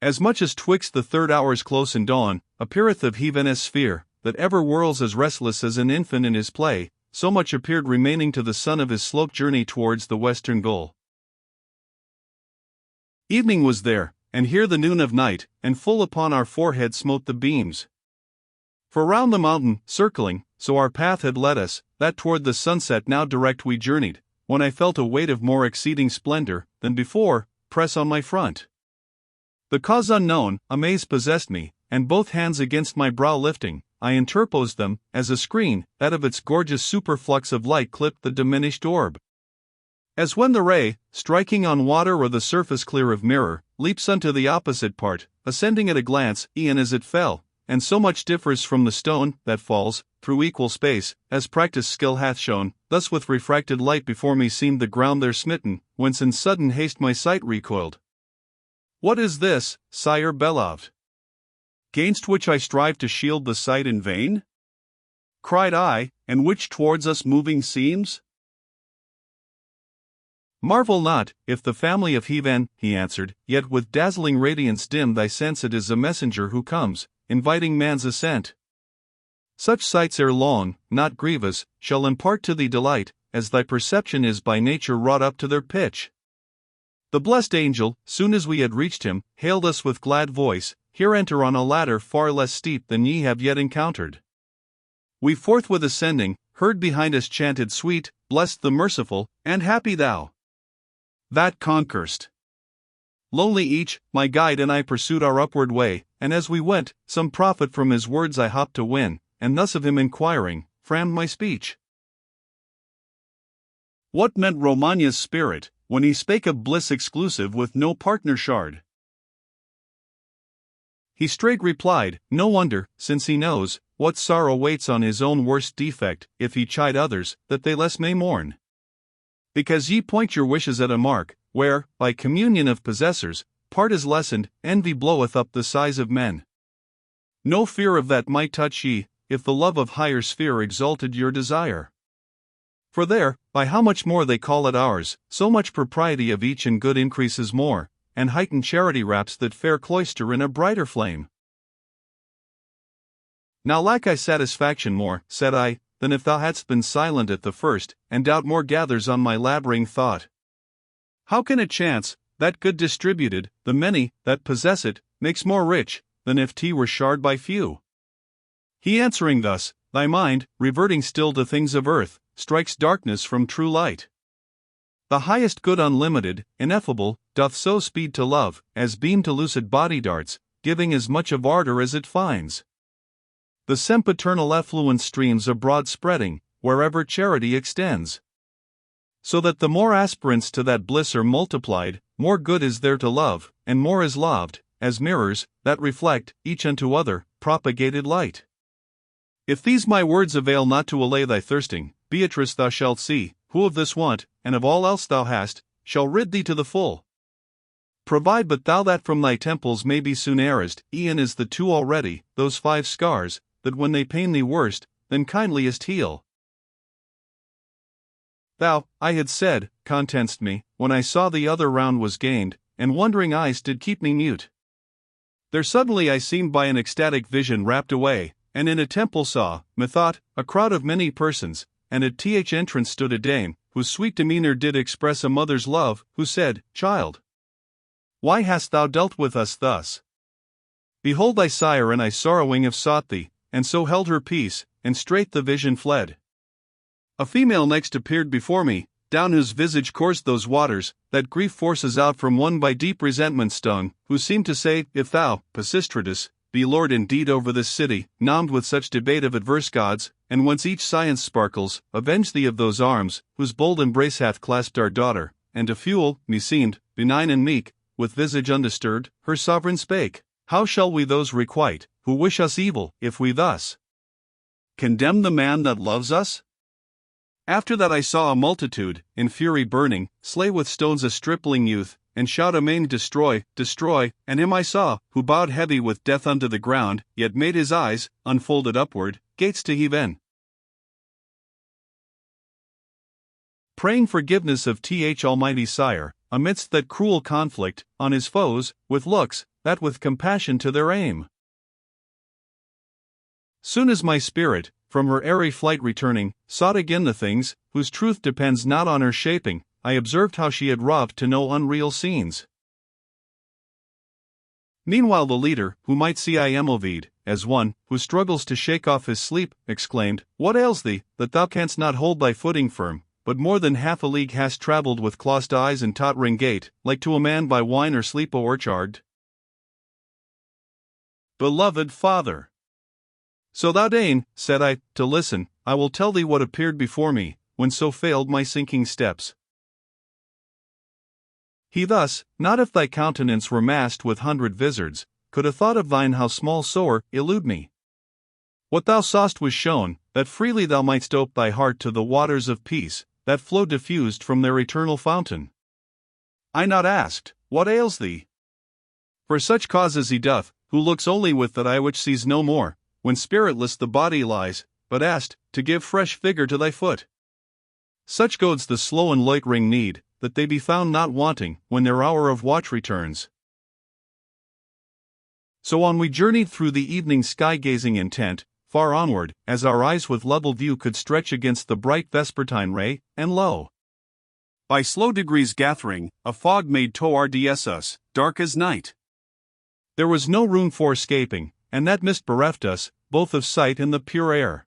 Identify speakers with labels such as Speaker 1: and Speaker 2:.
Speaker 1: As much as twixt the 3rd hours close and dawn, appeareth of heaven's sphere, that ever whirls as restless as an infant in his play, so much appeared remaining to the sun of his slope journey towards the western goal. Evening was there, and here the noon of night, and full upon our forehead smote the beams. For round the mountain, circling, so our path had led us, that toward the sunset now direct we journeyed, when I felt a weight of more exceeding splendor than before press on my front. The cause unknown, amaze possessed me, and both hands against my brow lifting, I interposed them, as a screen, that of its gorgeous superflux of light clipped the diminished orb. As when the ray, striking on water or the surface clear of mirror, leaps unto the opposite part, ascending at a glance, e'en as it fell, and so much differs from the stone that falls, through equal space, as practised skill hath shown, thus with refracted light before me seemed the ground there smitten, whence in sudden haste my sight recoiled. What is this, sire beloved? Gainst which I strive to shield the sight in vain? Cried I, and which towards us moving seems? Marvel not, if the family of heaven, he answered, yet with dazzling radiance dim thy sense it is a messenger who comes, inviting man's assent. Such sights ere long, not grievous, shall impart to thee delight, as thy perception is by nature wrought up to their pitch. The blessed angel, soon as we had reached him, hailed us with glad voice, Here enter on a ladder far less steep than ye have yet encountered. We forthwith ascending, heard behind us chanted sweet, Blessed the merciful, and happy thou that conquerst. Lonely each, my guide and I pursued our upward way, and as we went, some profit from his words I hoped to win, and thus of him inquiring, framed my speech. What meant Romagna's spirit, when he spake of bliss exclusive with no partner shard? He straight replied, No wonder, since he knows what sorrow waits on his own worst defect, if he chide others, that they less may mourn. Because ye point your wishes at a mark, where, by communion of possessors, part is lessened, envy bloweth up the size of men. No fear of that might touch ye, if the love of higher sphere exalted your desire. For there, by how much more they call it ours, so much propriety of each and good increases more, and heightened charity wraps that fair cloister in a brighter flame. Now lack I satisfaction more, said I, than if thou hadst been silent at the first, and doubt more gathers on my laboring thought. How can it chance, that good distributed, the many, that possess it, makes more rich, than if 't were shared by few? He answering thus, thy mind, reverting still to things of earth, strikes darkness from true light. The highest good unlimited, ineffable, doth so speed to love, as beam to lucid body darts, giving as much of ardor as it finds. The sempiternal effluent streams abroad spreading, wherever charity extends. So that the more aspirants to that bliss are multiplied, more good is there to love, and more is loved, as mirrors, that reflect, each unto other, propagated light. If these my words avail not to allay thy thirsting, Beatrice thou shalt see, who of this want, and of all else thou hast, shall rid thee to the full. Provide but thou that from thy temples may be soon erased, e'en as the two already, those 5 scars, that when they pain thee worst, then kindliest heal. Thou, I had said, content'st me, when I saw the other round was gained, and wondering eyes did keep me mute. There suddenly I seemed by an ecstatic vision rapt away, and in a temple saw, methought, a crowd of many persons, and at th entrance stood a dame, whose sweet demeanor did express a mother's love, who said, Child, why hast thou dealt with us thus? Behold thy sire and I sorrowing have sought thee, and so held her peace, and straight the vision fled. A female next appeared before me, down whose visage coursed those waters, that grief forces out from one by deep resentment stung, who seemed to say, If thou, Pisistratus, be lord indeed over this city, nommed with such debate of adverse gods, and whence each science sparkles, avenge thee of those arms, whose bold embrace hath clasped our daughter, and to fuel, meseemed, benign and meek, with visage undisturbed, her sovereign spake, How shall we those requite, who wish us evil, if we thus condemn the man that loves us? After that I saw a multitude, in fury burning, slay with stones a stripling youth, and shout amain, Destroy, destroy, and him I saw, who bowed heavy with death unto the ground, yet made his eyes, unfolded upward, gates to heaven. Praying forgiveness of th Almighty Sire, amidst that cruel conflict, on his foes, with looks, that with compassion to their aim. Soon as my spirit, from her airy flight returning, sought again the things, whose truth depends not on her shaping, I observed how she had roved to no unreal scenes. Meanwhile the leader, who might see I moved, as one, who struggles to shake off his sleep, exclaimed, "What ails thee, that thou canst not hold thy footing firm, but more than half a league hast travelled with closed eyes and tottering gait, like to a man by wine or sleep o'ercharged?" Beloved father, so thou deign, said I, to listen, I will tell thee what appeared before me, when so failed my sinking steps. He thus, not if thy countenance were masked with 100 vizards, could a thought of thine how small soar, elude me. What thou saw'st was shown, that freely thou mightst ope thy heart to the waters of peace, that flow diffused from their eternal fountain. I not asked, what ails thee? For such cause as he doth, who looks only with that eye which sees no more, when spiritless the body lies, but asked, to give fresh vigor to thy foot. Such goads the slow and loitering need, that they be found not wanting, when their hour of watch returns. So on we journeyed through the evening sky, gazing intent, far onward, as our eyes with level view could stretch against the bright vespertine ray, and lo! By slow degrees gathering, a fog made towards us, dark as night. There was no room for escaping, and that mist bereft us, both of sight and the pure air.